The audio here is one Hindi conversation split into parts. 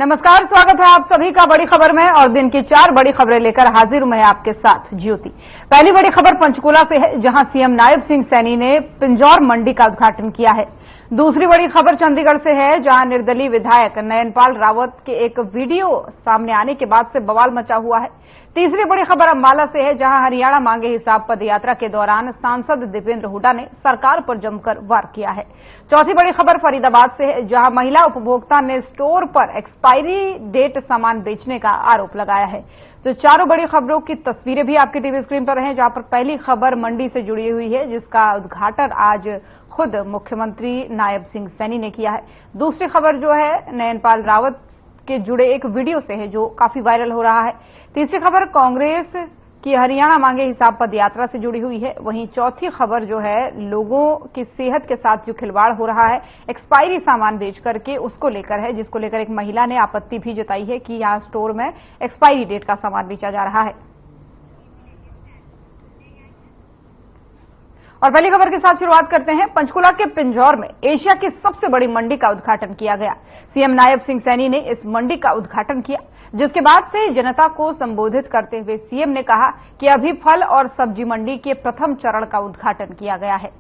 नमस्कार, स्वागत है आप सभी का बड़ी खबर में। और दिन की 4 बड़ी खबरें लेकर हाजिर मैं आपके साथ ज्योति। पहली बड़ी खबर पंचकुला से है, जहां सीएम नायब सिंह सैनी ने पिंजौर मंडी का उद्घाटन किया है। दूसरी बड़ी खबर चंडीगढ़ से है, जहां निर्दलीय विधायक नयनपाल रावत के एक वीडियो सामने आने के बाद से बवाल मचा हुआ है। तीसरी बड़ी खबर अंबाला से है, जहां हरियाणा मांगे हिसाब पदयात्रा के दौरान सांसद दीपेंद्र हुड्डा ने सरकार पर जमकर वार किया है। चौथी बड़ी खबर फरीदाबाद से है, जहां महिला उपभोक्ता ने स्टोर पर एक्सपायरी डेट सामान बेचने का आरोप लगाया है। तो चारों बड़ी खबरों की तस्वीरें भी आपकी टीवी स्क्रीन पर हैं, जहां पर पहली खबर मंडी से जुड़ी हुई है, जिसका उद्घाटन आज खुद मुख्यमंत्री नायब सिंह सैनी ने किया है। दूसरी खबर जो है नयनपाल रावत के जुड़े एक वीडियो से है, जो काफी वायरल हो रहा है। तीसरी खबर कांग्रेस की हरियाणा मांगे हिसाब पदयात्रा से जुड़ी हुई है। वहीं चौथी खबर जो है लोगों की सेहत के साथ जो खिलवाड़ हो रहा है एक्सपायरी सामान बेच करके, उसको लेकर है, जिसको लेकर एक महिला ने आपत्ति भी जताई है कि यहां स्टोर में एक्सपायरी डेट का सामान बेचा जा रहा है। और पहली खबर के साथ शुरुआत करते हैं। पंचकुला के पिंजौर में एशिया की सबसे बड़ी मंडी का उद्घाटन किया गया। सीएम नायब सिंह सैनी ने इस मंडी का उद्घाटन किया, जिसके बाद से जनता को संबोधित करते हुए सीएम ने कहा कि अभी फल और सब्जी मंडी के प्रथम चरण का उद्घाटन किया गया है।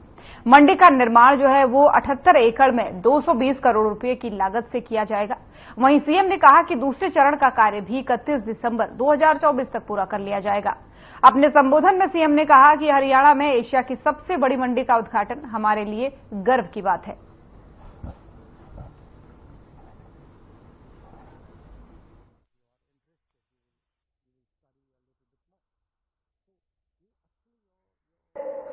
मंडी का निर्माण जो है वो 78 एकड़ में 220 करोड़ रुपए की लागत से किया जाएगा। वहीं सीएम ने कहा कि दूसरे चरण का कार्य भी 31 दिसंबर 2024 तक पूरा कर लिया जाएगा। अपने संबोधन में सीएम ने कहा कि हरियाणा में एशिया की सबसे बड़ी मंडी का उद्घाटन हमारे लिए गर्व की बात है।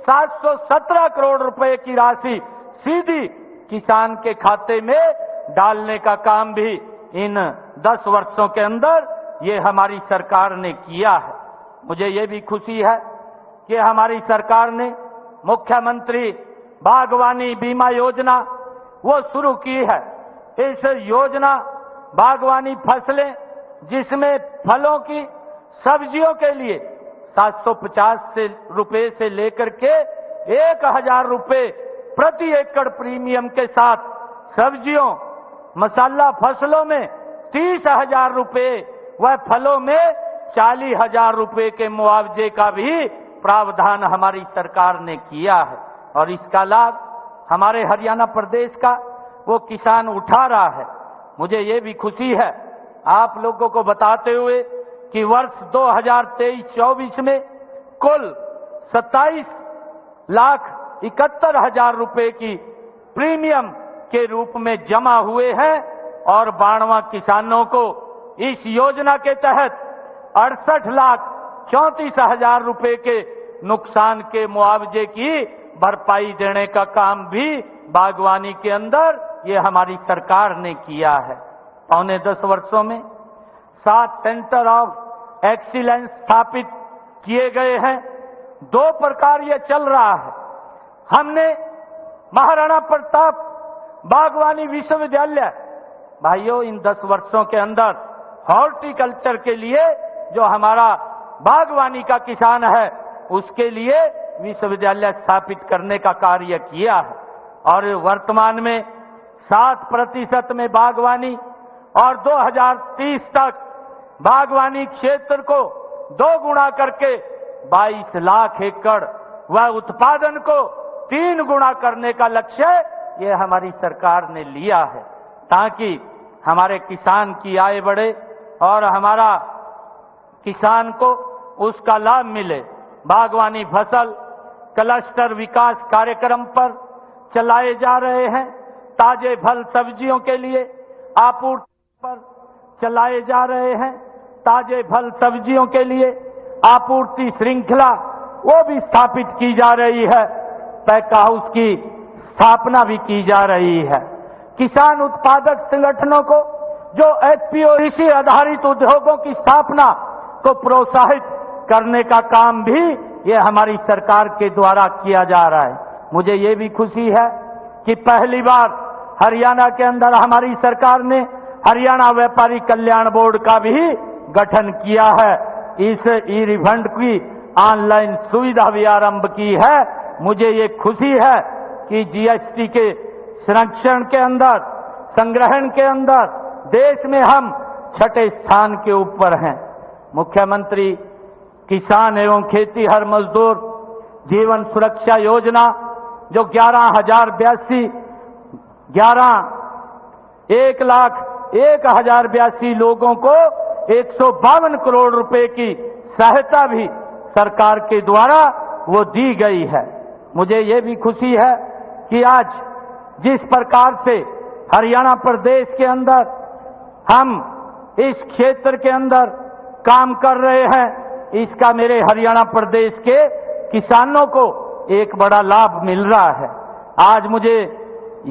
₹717 करोड़ रुपए की राशि सीधी किसान के खाते में डालने का काम भी इन 10 वर्षों के अंदर ये हमारी सरकार ने किया है। मुझे ये भी खुशी है कि हमारी सरकार ने मुख्यमंत्री बागवानी बीमा योजना वो शुरू की है। इस योजना बागवानी फसलें, जिसमें फलों की, सब्जियों के लिए 750 रुपए से लेकर के 1000 रुपए प्रति एकड़ प्रीमियम के साथ सब्जियों, मसाला फसलों में 30,000 रुपए व फलों में 40,000 रुपए के मुआवजे का भी प्रावधान हमारी सरकार ने किया है। और इसका लाभ हमारे हरियाणा प्रदेश का वो किसान उठा रहा है। मुझे ये भी खुशी है आप लोगों को बताते हुए कि वर्ष 2023-24 में कुल 27,71,000 रुपए की प्रीमियम के रूप में जमा हुए हैं। और 92 किसानों को इस योजना के तहत 68,34,000 रुपए के नुकसान के मुआवजे की भरपाई देने का काम भी बागवानी के अंदर ये हमारी सरकार ने किया है। पौने 10 वर्षों में 7 सेंटर ऑफ एक्सीलेंस स्थापित किए गए हैं। 2 प्रकार ये चल रहा है। हमने महाराणा प्रताप बागवानी विश्वविद्यालय, भाइयों इन 10 वर्षों के अंदर हॉर्टिकल्चर के लिए जो हमारा बागवानी का किसान है उसके लिए विश्वविद्यालय स्थापित करने का कार्य किया है। और वर्तमान में 7% में बागवानी और 2030 तक बागवानी क्षेत्र को 2 गुना करके 22 लाख एकड़ व उत्पादन को 3 गुना करने का लक्ष्य ये हमारी सरकार ने लिया है, ताकि हमारे किसान की आय बढ़े और हमारा किसान को उसका लाभ मिले। बागवानी फसल क्लस्टर विकास कार्यक्रम पर चलाए जा रहे हैं। ताजे फल सब्जियों के लिए आपूर्ति पर चलाए जा रहे हैं। ताजे फल सब्जियों के लिए आपूर्ति श्रृंखला वो भी स्थापित की जा रही है। पैक हाउस की स्थापना भी की जा रही है। किसान उत्पादक संगठनों को जो एफपीओ कृषि आधारित उद्योगों की स्थापना को प्रोत्साहित करने का काम भी ये हमारी सरकार के द्वारा किया जा रहा है। मुझे ये भी खुशी है कि पहली बार हरियाणा के अंदर हमारी सरकार ने हरियाणा व्यापारी कल्याण बोर्ड का भी गठन किया है। इस ई रिफंड की ऑनलाइन सुविधा भी आरंभ की है। मुझे ये खुशी है कि जीएसटी के संरक्षण के अंदर, संग्रहण के अंदर देश में हम 6ठे स्थान के ऊपर हैं। मुख्यमंत्री किसान एवं खेती हर मजदूर जीवन सुरक्षा योजना जो 1,01,082 लोगों को 152 करोड़ रुपए की सहायता भी सरकार के द्वारा वो दी गई है। मुझे ये भी खुशी है कि आज जिस प्रकार से हरियाणा प्रदेश के अंदर हम इस क्षेत्र के अंदर काम कर रहे हैं, इसका मेरे हरियाणा प्रदेश के किसानों को एक बड़ा लाभ मिल रहा है। आज मुझे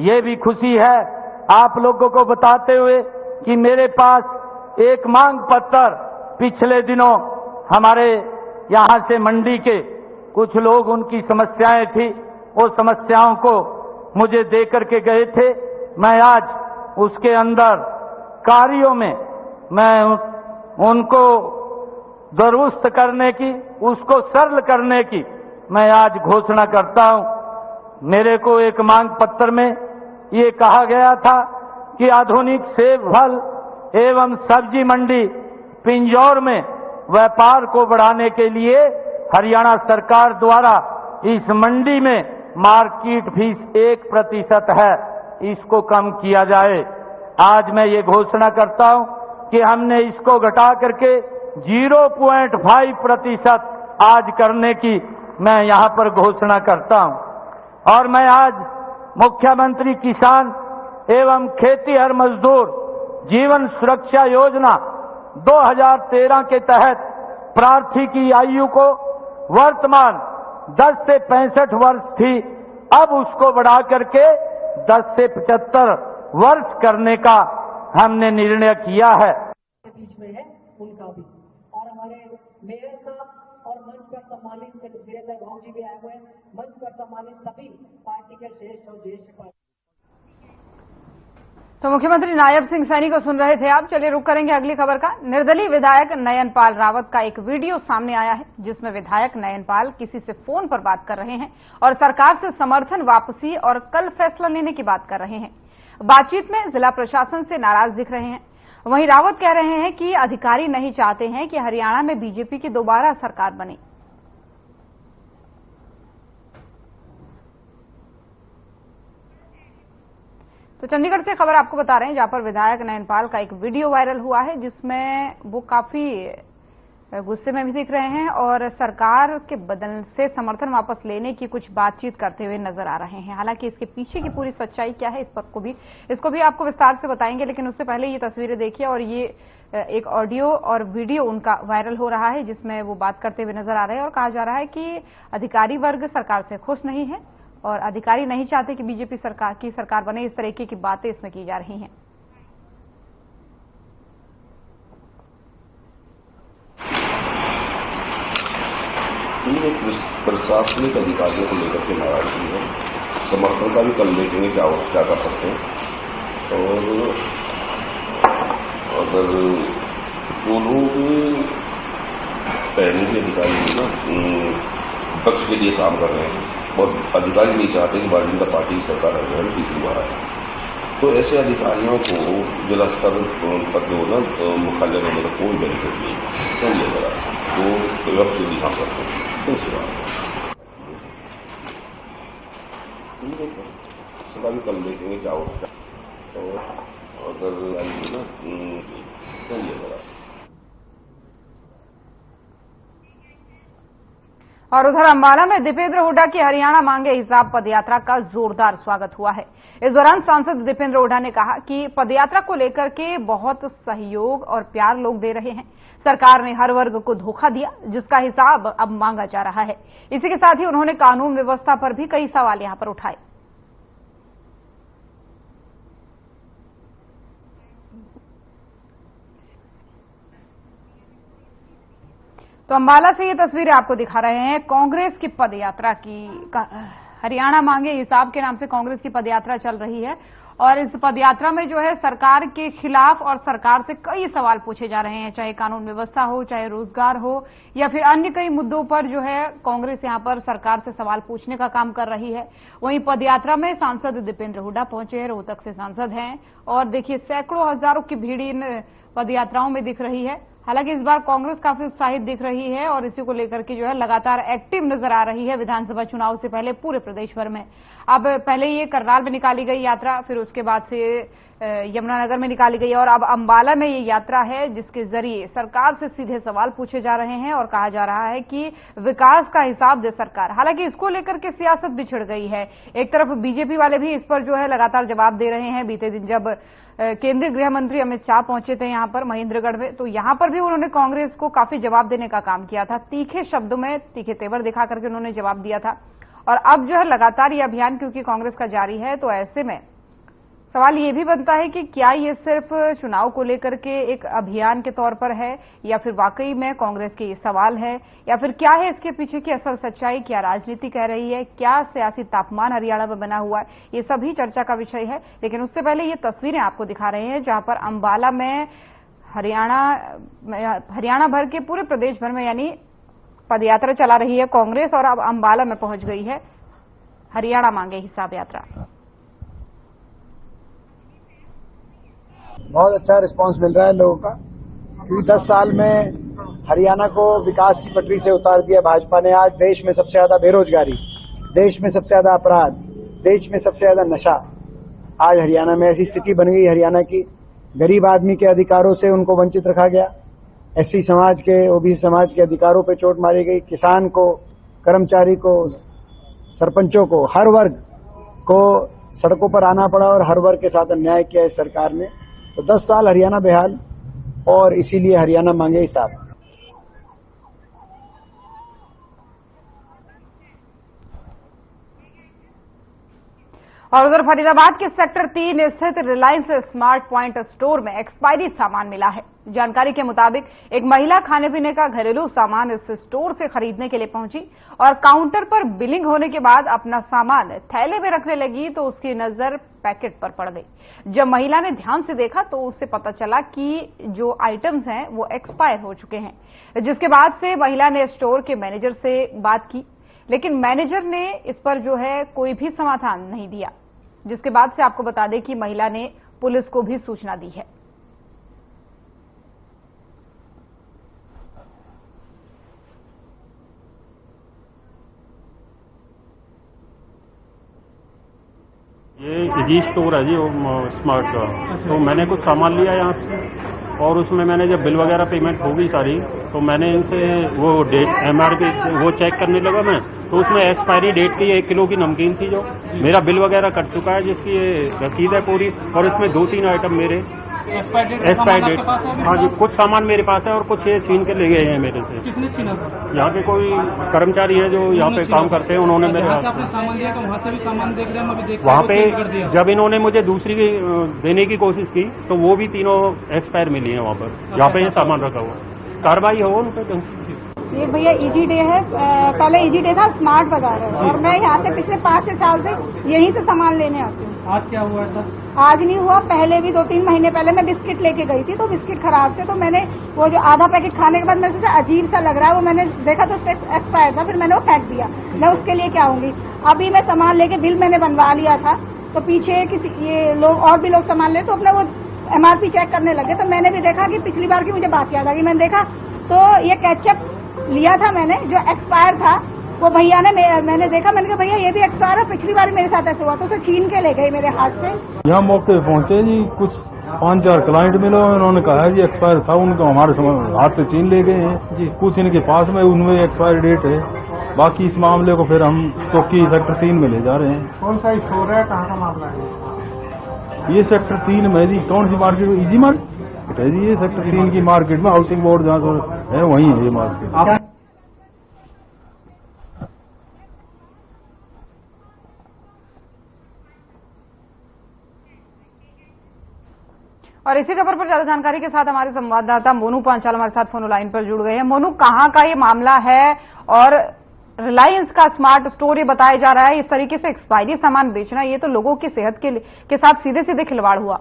ये भी खुशी है आप लोगों को बताते हुए कि मेरे पास एक मांग पत्र पिछले दिनों हमारे यहां से मंडी के कुछ लोग उनकी समस्याएं थी, वो समस्याओं को मुझे देकर के गए थे। मैं आज उसके अंदर कार्यों में मैं उनको दुरुस्त करने की, उसको सरल करने की मैं आज घोषणा करता हूं। मेरे को एक मांग पत्र में ये कहा गया था कि आधुनिक सेब फल एवं सब्जी मंडी पिंजौर में व्यापार को बढ़ाने के लिए हरियाणा सरकार द्वारा इस मंडी में मार्केट फीस 1% है, इसको कम किया जाए। आज मैं ये घोषणा करता हूं कि हमने इसको घटा करके 0.5% आज करने की मैं यहां पर घोषणा करता हूं। और मैं आज मुख्यमंत्री किसान एवं खेती हर मजदूर जीवन सुरक्षा योजना 2013 के तहत प्रार्थी की आयु को वर्तमान 10 से 65 वर्ष थी, अब उसको बढ़ा करके 10 से 75 वर्ष करने का हमने निर्णय किया है। बीच में है उनका भी, और हमारे मेयर साहब और मंच पर सम्मानित वीरेंद्र भाऊ जी भी आए हुए हैं। मंच पर सम्मानित सभी पार्टी के श्रेष्ठ और ज्येष्ठ। तो मुख्यमंत्री नायब सिंह सैनी को सुन रहे थे आप। चलिए रुक करेंगे अगली खबर का। निर्दलीय विधायक नयनपाल रावत का एक वीडियो सामने आया है जिसमें विधायक नयनपाल किसी से फोन पर बात कर रहे हैं और सरकार से समर्थन वापसी और कल फैसला लेने की बात कर रहे हैं। बातचीत में जिला प्रशासन से नाराज दिख रहे हैं। वहीं रावत कह रहे हैं कि अधिकारी नहीं चाहते हैं कि हरियाणा में बीजेपी की दोबारा सरकार बने। तो चंडीगढ़ से खबर आपको बता रहे हैं जहां पर विधायक नयनपाल का एक वीडियो वायरल हुआ है जिसमें वो काफी गुस्से में भी दिख रहे हैं और सरकार के बदल से समर्थन वापस लेने की कुछ बातचीत करते हुए नजर आ रहे हैं। हालांकि इसके पीछे की पूरी सच्चाई क्या है इसको भी आपको विस्तार से बताएंगे, लेकिन उससे पहले ये तस्वीरें देखिए और ये एक ऑडियो और वीडियो उनका वायरल हो रहा है जिसमें वो बात करते हुए नजर आ रहे हैं और कहा जा रहा है कि अधिकारी वर्ग सरकार से खुश नहीं है और अधिकारी नहीं चाहते कि बीजेपी सरकार बने। इस तरीके की बातें इसमें की जा रही हैं। प्रशासनिक अधिकारियों को लेकर के नाराजगी है, समर्थन का भी कल देखेंगे क्या कर सकते हैं। और अगर जो लोग पहले भी अधिकारी ना पक्ष के लिए काम कर रहे हैं और अधिकारी नहीं चाहते कि भारतीय जनता पार्टी की सरकार हरियाणा में तीसरी बार आए, तो ऐसे अधिकारियों को जिला स्तर तक जो ना मुख्यालय में मतलब कोई बेनिफिट नहीं है, तो वक्त से भी काम करते हैं। इसका भी कल देखेंगे क्या होता है। तो अगर ना और उधर अंबाला में दीपेंद्र हुड्डा की हरियाणा मांगे हिसाब पदयात्रा का जोरदार स्वागत हुआ है। इस दौरान सांसद दीपेंद्र हुड्डा ने कहा कि पदयात्रा को लेकर के बहुत सहयोग और प्यार लोग दे रहे हैं। सरकार ने हर वर्ग को धोखा दिया जिसका हिसाब अब मांगा जा रहा है। इसी के साथ ही उन्होंने कानून व्यवस्था पर भी कई सवाल यहां पर उठाए। तो अंबाला से ये तस्वीरें आपको दिखा रहे हैं कांग्रेस की पदयात्रा की। हरियाणा मांगे हिसाब के नाम से कांग्रेस की पदयात्रा चल रही है और इस पदयात्रा में जो है सरकार के खिलाफ और सरकार से कई सवाल पूछे जा रहे हैं, चाहे कानून व्यवस्था हो, चाहे रोजगार हो या फिर अन्य कई मुद्दों पर जो है कांग्रेस यहां पर सरकार से सवाल पूछने का काम कर रही है। वहीं पदयात्रा में सांसद दीपेंद्र हुड्डा पहुंचे हैं, रोहतक से सांसद हैं और देखिए सैकड़ों हजारों की भीड़ इन पदयात्राओं में दिख रही है। हालांकि इस बार कांग्रेस काफी उत्साहित दिख रही है और इसी को लेकर के जो है लगातार एक्टिव नजर आ रही है विधानसभा चुनाव से पहले पूरे प्रदेश भर में। अब पहले ये करनाल में निकाली गई यात्रा, फिर उसके बाद से यमुनानगर में निकाली गई और अब अंबाला में ये यात्रा है जिसके जरिए सरकार से सीधे सवाल पूछे जा रहे हैं और कहा जा रहा है कि विकास का हिसाब दे सरकार। हालांकि इसको लेकर के सियासत बिछड़ गई है। एक तरफ बीजेपी वाले भी इस पर जो है लगातार जवाब दे रहे हैं। बीते दिन जब केंद्रीय गृह मंत्री अमित शाह पहुंचे थे यहां पर महेंद्रगढ़ में, तो यहां पर भी उन्होंने कांग्रेस को काफी जवाब देने का काम किया था। तीखे शब्दों में, तीखे तेवर दिखा करके उन्होंने जवाब दिया था। और अब जो है लगातार ये अभियान क्योंकि कांग्रेस का जारी है, तो ऐसे में सवाल ये भी बनता है कि क्या ये सिर्फ चुनाव को लेकर के एक अभियान के तौर पर है या फिर वाकई में कांग्रेस के ये सवाल है या फिर क्या है इसके पीछे की असल सच्चाई, क्या राजनीति कह रही है, क्या सियासी तापमान हरियाणा में बना हुआ है, ये सभी चर्चा का विषय है। लेकिन उससे पहले ये तस्वीरें आपको दिखा रहे हैं जहां पर अंबाला में हरियाणा भर के पूरे प्रदेश भर में यानी पदयात्रा चला रही है कांग्रेस और अब अंबाला में पहुंच गई है हरियाणा मांगे हिसाब यात्रा। बहुत अच्छा रिस्पांस मिल रहा है लोगों का, क्योंकि 10 साल में हरियाणा को विकास की पटरी से उतार दिया भाजपा ने। आज देश में सबसे ज्यादा बेरोजगारी, देश में सबसे ज्यादा अपराध, देश में सबसे ज्यादा नशा, आज हरियाणा में ऐसी स्थिति बन गई हरियाणा की। गरीब आदमी के अधिकारों से उनको वंचित रखा गया, एससी समाज के, ओबीसी समाज के अधिकारों पर चोट मारी गई, किसान को, कर्मचारी को, सरपंचों को, हर वर्ग को सड़कों पर आना पड़ा और हर वर्ग के साथ अन्याय किया इस सरकार ने। तो 10 साल हरियाणा बेहाल और इसीलिए हरियाणा मांगे हिसाब। और उधर फरीदाबाद के सेक्टर 3 स्थित रिलायंस स्मार्ट पॉइंट स्टोर में एक्सपायरी सामान मिला है। जानकारी के मुताबिक एक महिला खाने पीने का घरेलू सामान इस स्टोर से खरीदने के लिए पहुंची और काउंटर पर बिलिंग होने के बाद अपना सामान थैले में रखने लगी तो उसकी नजर पैकेट पर पड़ गई। जब महिला ने ध्यान से देखा तो उससे पता चला कि जो आइटम्स हैं वो एक्सपायर हो चुके हैं, जिसके बाद से महिला ने स्टोर के मैनेजर से बात की, लेकिन मैनेजर ने इस पर जो है कोई भी समाधान नहीं दिया, जिसके बाद से आपको बता दें कि महिला ने पुलिस को भी सूचना दी है। ये इजी स्टोर है जी वो स्मार्ट का। तो मैंने कुछ सामान लिया यहाँ से और उसमें मैंने जब बिल वगैरह पेमेंट हो गई सारी, तो मैंने इनसे वो डेट MRP वो चेक करने लगा मैं, तो उसमें एक्सपायरी डेट की 1 किलो की नमकीन थी जो मेरा बिल वगैरह कट चुका है, जिसकी ये रसीद है पूरी। और इसमें 2-3 आइटम मेरे एक्सपायरी डेट, हाँ जी, कुछ सामान मेरे पास है और कुछ ये छीन के ले गए हैं मेरे से। किसने छीना? यहाँ के कोई कर्मचारी है जो यहाँ पे काम करते हैं, उन्होंने मेरे हाथ आपने सामान लिया तो वहाँ से भी सामान देख रहे हैं, अभी देख वहाँ पे जब इन्होंने मुझे दूसरी देने की कोशिश की तो वो भी तीनों एक्सपायर मिली है वहाँ पर, जहाँ पे ये सामान रखा हुआ। कार्रवाई हो उन पर। ये भैया इजी डे है, पहले इजी डे था, स्मार्ट बाजार है और मैं यहाँ से पिछले 5 साल से यहीं से सामान लेने आती हूँ। आज क्या हुआ था? आज नहीं हुआ, पहले भी 2-3 महीने पहले मैं बिस्किट लेके गई थी तो बिस्किट खराब थे, तो मैंने वो जो आधा पैकेट खाने के बाद मैं सोचा अजीब सा लग रहा है, वो मैंने देखा तो एक्सपायर था, फिर मैंने वो फेंक दिया। मैं उसके लिए क्या आऊंगी। अभी मैं सामान लेके बिल मैंने बनवा लिया था, तो पीछे किसी ये लोग और भी लोग सामान ले तो अपना वो MRP चेक करने लगे, तो मैंने भी देखा कि पिछली बार की मुझे बात याद आ गई। मैंने देखा तो ये केचप लिया था मैंने जो एक्सपायर था, वो भैया ने मैंने देखा, मैंने कहा भैया ये भी एक्सपायर है, पिछली बार मेरे साथ ऐसा हुआ, तो उसे छीन के ले गए मेरे हाथ से। यहाँ मौके पे पहुंचे जी, कुछ 5-4 क्लाइंट मिले, उन्होंने कहा जी एक्सपायर था, उनको हमारे हाथ से छीन ले गए हैं जी। कुछ इनके पास में उनमें एक्सपायर डेट है, बाकी इस मामले को फिर हम चौकी सेक्टर 3 में ले जा रहे हैं। कौन सा स्टोर है, कहाँ का मामला है? ये सेक्टर 3 में जी। कौन सी मार्केट? इजी मार्केट है जी, ये सेक्टर 3 की मार्केट में हाउसिंग बोर्ड जहाँ है वहीं है ये मार्केट। और इसी खबर पर ज्यादा जानकारी के साथ हमारे संवाददाता मोनू पांचाल हमारे साथ फोन लाइन पर जुड़ गए हैं। मोनू, कहां का ये मामला है और रिलायंस का स्मार्ट स्टोर ये बताया जा रहा है, इस तरीके से एक्सपायरी सामान बेचना, ये तो लोगों की सेहत के साथ सीधे सीधे खिलवाड़ हुआ।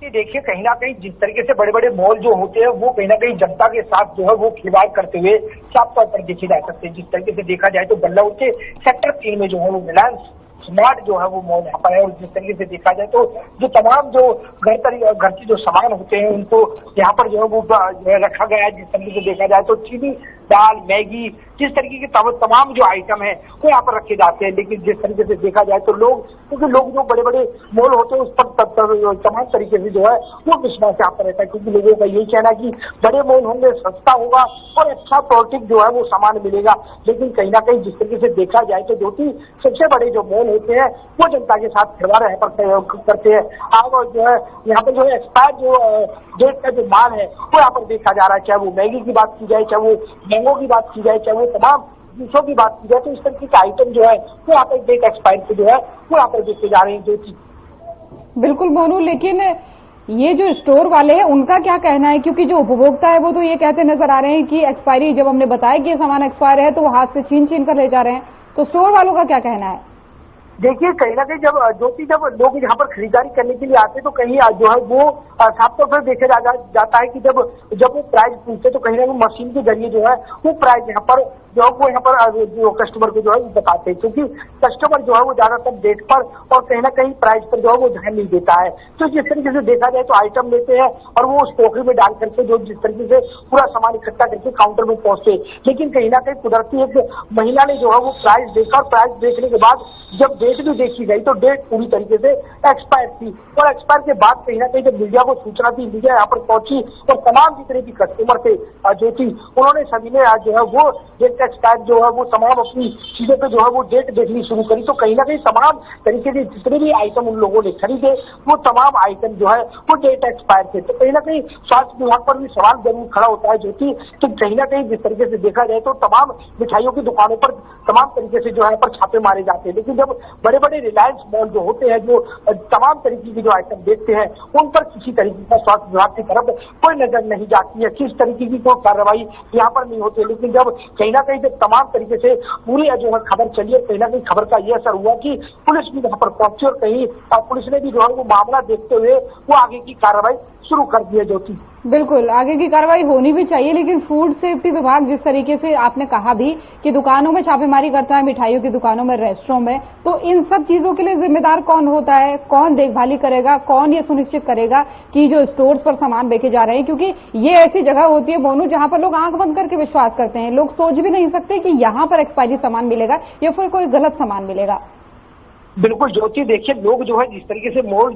देखिए, कहीं ना कहीं जिस तरीके से बड़े बड़े मॉल जो होते हैं वो कहीं ना कहीं जनता के साथ जो है वो खिलवाड़ करते हुए साफ तौर पर देखे जा सकते हैं। जिस तरीके से देखा जाए तो बल्लौर के सेक्टर 3 में जो है वो रिलायंस स्मार्ट जो है वो मॉल यहाँ पर है, और जिस तरीके से देखा जाए तो जो तमाम जो घर के जो सामान होते हैं उनको यहाँ पर जो है वो रखा गया है। जिस तरीके से देखा जाए तो चीनी, दाल, मैगी, जिस तरीके के तमाम जो आइटम है वो यहाँ पर रखे जाते हैं। लेकिन जिस तरीके से देखा जाए तो क्योंकि लोग जो बड़े बड़े मॉल होते हैं उस पर तमाम तरीके से जो है वो विश्वास यहाँ पर रहता है, क्योंकि लोगों का यही कहना है कि बड़े मॉल होंगे, सस्ता होगा और अच्छा प्रोडक्ट जो है वो सामान मिलेगा। लेकिन कहीं ना कहीं जिस तरीके से देखा जाए तो जो कि सबसे बड़े जो मॉल होते हैं वो जनता के साथ खिलवाड़ करते हैं। अब जो है यहाँ पर जो है एक्सपायर जो डेट का जो माल है वो यहाँ पर देखा जा रहा है, चाहे वो मैगी की बात की जाए, चाहे वो मैंगो की बात की जाए, चाहे वो तमाम जूसों की बात की जाए, तो इस तरीके के आइटम जो है वो यहाँ पर डेट एक्सपायर के जो है वो यहाँ पर देखे जा रहे हैं। जो बिल्कुल मोनू, लेकिन ये जो स्टोर वाले हैं उनका क्या कहना है, क्योंकि जो उपभोक्ता है वो तो ये कहते नजर आ रहे हैं कि एक्सपायरी, जब हमने बताया कि ये सामान एक्सपायर है तो वो हाथ से छीन कर ले जा रहे हैं, तो स्टोर वालों का क्या कहना है? देखिए, कहीं ना कहीं जब लोग यहाँ पर खरीदारी करने के लिए आते हैं तो कहीं जो है वो साफ तौर पर देखा जाता है कि जब वो प्राइस पूछते तो कहीं ना कहीं मशीन के जरिए जो है वो प्राइस यहाँ पर जो कस्टमर को जो है बताते हैं, क्योंकि कस्टमर जो है वो ज्यादातर डेट पर और कहीं ना कहीं प्राइस पर जो है वो ध्यान नहीं देता है। तो जिस तरीके से देखा जाए तो आइटम लेते हैं और वो उस टोकरी में डाल करके जो जिस तरीके से पूरा सामान इकट्ठा करके काउंटर में पहुंचते, लेकिन कहीं ना कहीं कुदरती एक महिला ने जो है वो प्राइस देखा और प्राइस देखने के बाद जब डेट भी देखी गई तो डेट पूरी तरीके से एक्सपायर थी, और एक्सपायर के बाद कहीं ना कहीं जब मीडिया को सूचना थी, मीडिया यहाँ पर पहुंची और तमाम जितने भी कस्टमर थे जो थी उन्होंने सभी ने जो है वो डेट एक्सपायर जो है वो तमाम अपनी चीजों पे जो है वो डेट देखनी शुरू करी। तो कहीं ना कहीं तमाम तरीके के जितने भी आइटम उन लोगों ने खरीदे वो तमाम आइटम जो है वो डेट एक्सपायर थे। तो कहीं ना कहीं स्वास्थ्य विभाग पर भी सवाल जरूर खड़ा होता है जो कि तो कहीं ना कहीं जिस तरीके से देखा जाए तो तमाम मिठाइयों की दुकानों पर तमाम तरीके से जो है पर छापे मारे जाते हैं, लेकिन जब बड़े बड़े रिलायंस मॉल जो होते हैं जो तमाम तरीके के जो आइटम देखते हैं उन पर किसी तरीके का स्वास्थ्य विभाग की तरफ कोई नजर नहीं जाती है, किस तरीके की कोई कार्रवाई यहाँ पर नहीं होती। लेकिन जब कहीं ना कहीं जब तमाम तरीके से पूरी जो है खबर चली है, कहीं ना कहीं खबर का यह असर हुआ कि पुलिस भी वहां पर पहुंची और कहीं पुलिस ने भी जो है वो मामला देखते हुए वो आगे की कार्रवाई शुरू कर दी है। ज्योति, बिल्कुल आगे की कार्रवाई होनी भी चाहिए, लेकिन फूड सेफ्टी विभाग जिस तरीके से आपने कहा भी कि दुकानों में छापेमारी करता है, मिठाइयों की दुकानों में, रेस्टोरेंट में, तो इन सब चीजों के लिए जिम्मेदार कौन होता है? कौन देखभाली करेगा? कौन ये सुनिश्चित करेगा कि जो स्टोर्स पर सामान बेचे जा रहे हैं, क्योंकि ये ऐसी जगह होती है मोनू जहां पर लोग आंख बंद करके विश्वास करते हैं, लोग सोच भी नहीं सकते कि यहां पर एक्सपायरी सामान मिलेगा या फिर कोई गलत सामान मिलेगा। बिल्कुल ज्योति, देखिए लोग जो है जिस तरीके से मॉल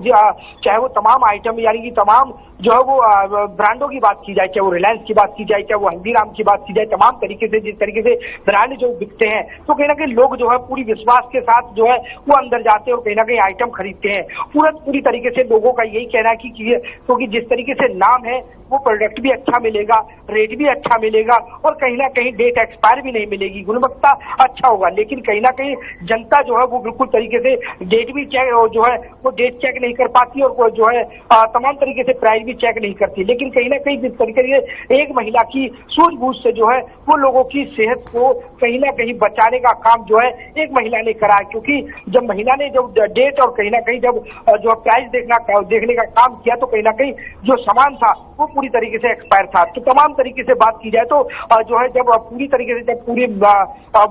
चाहे वो तमाम आइटम यानी कि तमाम जो है वो ब्रांडों की बात की जाए, चाहे वो रिलायंस की बात की जाए, चाहे वो हल्दीराम की बात की जाए, तमाम तरीके से जिस तरीके से ब्रांड जो बिकते हैं तो कहीं ना कहीं लोग जो है पूरी विश्वास के साथ जो है वो अंदर जाते हैं और कहीं ना कहीं आइटम खरीदते हैं। पूरी तरीके से लोगों का यही कहना है कि क्योंकि जिस तरीके से नाम है वो प्रोडक्ट भी अच्छा मिलेगा, रेट भी अच्छा मिलेगा और कहीं ना कहीं डेट एक्सपायर भी नहीं मिलेगी, गुणवत्ता अच्छा होगा। लेकिन कहीं ना कहीं जनता जो है वो बिल्कुल तरीके से डेट भी चेक जो है वो डेट चेक नहीं कर पाती और जो है तमाम तरीके से प्राइस भी चेक नहीं करती। लेकिन कहीं ना कहीं जिस तरीके से एक महिला की सूझबूझ से जो है वो लोगों की सेहत को कहीं ना कहीं बचाने का काम जो है एक महिला ने करा है, क्योंकि जब महिला ने जब डेट और कहीं ना कहीं जब जो प्राइस देखने का काम किया तो कहीं ना कहीं जो सामान था वो पूरी तरीके से एक्सपायर था। तो तमाम तरीके से बात की जाए तो जो है जब पूरी तरीके से जब पूरी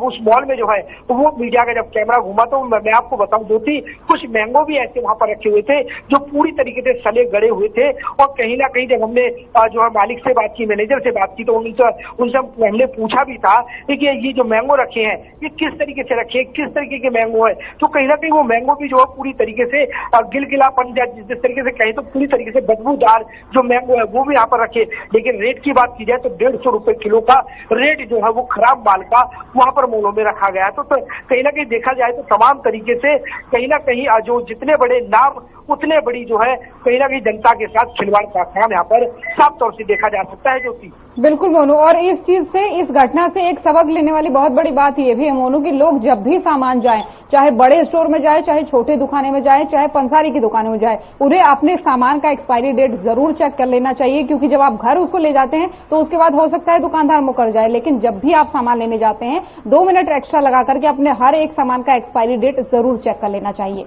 उस मॉल में जो है तो वो मीडिया का जब कैमरा घूमा तो मैं आपको बताऊं दो तीन कुछ मैंगो भी ऐसे वहां पर रखे हुए थे जो पूरी तरीके से सले गड़े हुए थे और कहीं ना कहीं जब हमने जो है मालिक से बात की, मैनेजर से बात की तो उनसे हमने पूछा भी था कि ये जो मैंगो रखे हैं ये किस तरीके से रखे, किस तरीके के मैंगो है। तो कहीं ना कहीं वो मैंगो भी जो है पूरी तरीके से गिलगिलापन जिस तरीके से कहें तो पूरी तरीके से बदबूदार जो मैंगो है वो भी यहाँ पर रखे। लेकिन रेट की बात की जाए तो 150 रुपए किलो का रेट जो है वो खराब माल का वहां पर मॉलों में रखा गया है। तो कहीं ना कहीं देखा जाए तो तमाम तरीके से कहीं ना कहीं जो जितने बड़े नाम उतने बड़ी जो है कहीं ना कहीं जनता के साथ खिलवाड़ का काम यहाँ पर साफ तौर से देखा जा सकता है। ज्योति, बिल्कुल मोनू, और इस चीज से, इस घटना से एक सबक लेने वाली बहुत बड़ी बात ये भी है मोनू कि लोग जब भी सामान जाएं, चाहे बड़े स्टोर में जाए, चाहे छोटे दुकाने में जाए, चाहे पंसारी की दुकानों में जाए, उन्हें अपने सामान का एक्सपायरी डेट जरूर चेक कर लेना चाहिए। चाहिए, क्योंकि जब आप घर उसको ले जाते हैं तो उसके बाद हो सकता है दुकानदार मुकर जाए, लेकिन जब भी आप सामान लेने जाते हैं 2 मिनट एक्स्ट्रा लगा करके अपने हर एक सामान का एक्सपायरी डेट जरूर चेक कर लेना चाहिए।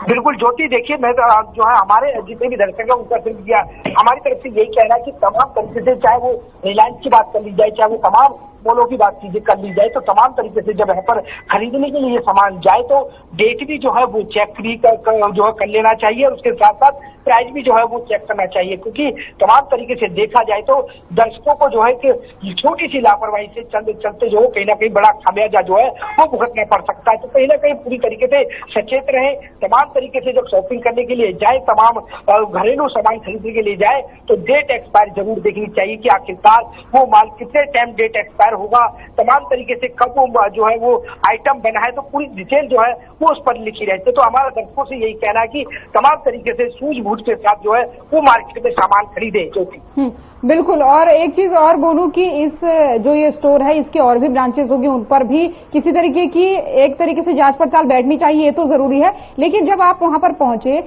बिल्कुल ज्योति, देखिए मैं तो जो है हमारे जितने भी दर्शक हैं उनका सिर्फ किया हमारी तरफ से यही कहना है कि तमाम तरीके से, चाहे वो रिलायंस की बात कर ली जाए, चाहे वो तमाम मॉलों की बात कीजिए कर ली जाए, तो तमाम तरीके से जब यहाँ पर खरीदने के लिए सामान जाए तो डेट भी जो है वो चेक भी जो है कर लेना चाहिए, और उसके साथ साथ प्राइस भी जो है वो चेक करना चाहिए, क्योंकि तमाम तरीके से देखा जाए तो दर्शकों को जो है कि छोटी सी लापरवाही से चलते जो कहीं ना कहीं बड़ा खामियाजा जो है वो भुगतना पड़ सकता है। तो कहीं ना कहीं पूरी तरीके से सचेत रहे, तमाम तरीके से जब शॉपिंग करने के लिए जाए, तमाम घरेलू सामान खरीदने के लिए जाए तो डेट एक्सपायर जरूर देखनी चाहिए कि आखिरकार वो माल कितने टाइम डेट एक्सपायर होगा, तमाम तरीके से कब वो जो है वो आइटम बना है, तो पूरी डिटेल जो है वो उस पर लिखी रहती है। तो हमारा दर्शकों से यही कहना है कि तमाम तरीके से सूझबूझ के साथ जो है वो मार्केट में सामान खरीदे। ज्योति बिल्कुल, और एक चीज और बोलूं कि इस जो ये स्टोर है इसके और भी ब्रांचेस होगी, उन पर भी किसी तरीके की एक तरीके से जांच पड़ताल बैठनी चाहिए, ये तो जरूरी है। लेकिन जब आप वहां पर पहुंचे,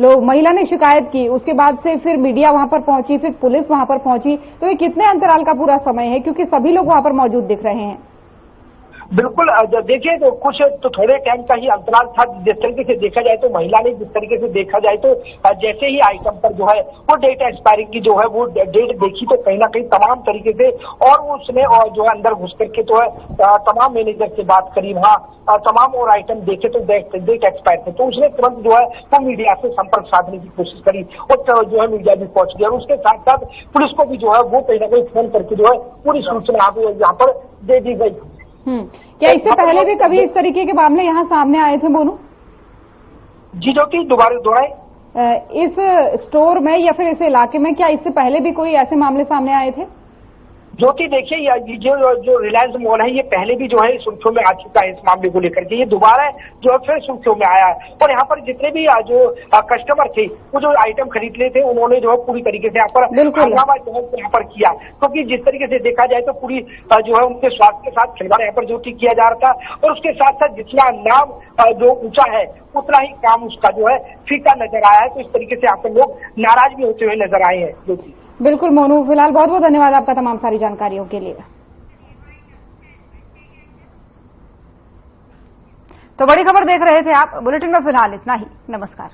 लोग महिला ने शिकायत की, उसके बाद से फिर मीडिया वहां पर पहुंची, फिर पुलिस वहां पर पहुंची, तो ये कितने अंतराल का पूरा समय है, क्योंकि सभी लोग वहां पर मौजूद दिख रहे हैं? बिल्कुल, देखिए तो कुछ तो थोड़े टाइम का ही अंतराल था। जिस तरीके से देखा जाए तो महिला ने जिस तरीके से देखा जाए तो जैसे ही आइटम पर जो है वो डेट एक्सपायरिंग की जो है वो डेट देखी, तो कहीं ना कहीं तमाम तरीके से, और उसने और जो है अंदर घुस करके तो है तमाम मैनेजर से बात करी, वहाँ तमाम और आइटम देखे तो डेट एक्सपायर थे, तो उसने तुरंत जो है वो मीडिया से संपर्क साधने की कोशिश करी, और जो है मीडिया भी पहुंच गया, और उसके साथ साथ पुलिस को भी जो है वो कहीं ना कहीं फोन करके जो है पूरी सूचना यहाँ पर दे दी गई। क्या इससे पहले भी कभी इस तरीके के मामले यहाँ सामने आए थे बोनू? जी ज्योति, दोबारा दोहराए। इस स्टोर में या फिर इस इलाके में क्या इससे पहले भी कोई ऐसे मामले सामने आए थे? ज्योति देखिए, ये जो रिलायंस मॉल है ये पहले भी जो है सुर्खियों में आ चुका है इस मामले को लेकर के, ये दोबारा जो है फिर सुर्खियों में आया है, और यहाँ पर जितने भी जो कस्टमर थे वो जो आइटम खरीद ले थे उन्होंने जो है पूरी तरीके से यहाँ पर हंगामा जो है यहाँ पर किया, क्योंकि जिस तरीके से देखा जाए तो पूरी जो है उनके स्वास्थ्य के साथ खिलवाड़ यहाँ पर जो किया जा रहा था, और उसके साथ साथ जितना नाम जो ऊंचा है उतना ही काम उसका जो है फीका नजर आया है, तो इस तरीके से यहाँ पर लोग नाराज भी होते हुए नजर आए हैं। ज्योति बिल्कुल मोनू, फिलहाल बहुत बहुत धन्यवाद आपका तमाम सारी जानकारियों के लिए। तो बड़ी खबर देख रहे थे आप, बुलेटिन में फिलहाल इतना ही। नमस्कार।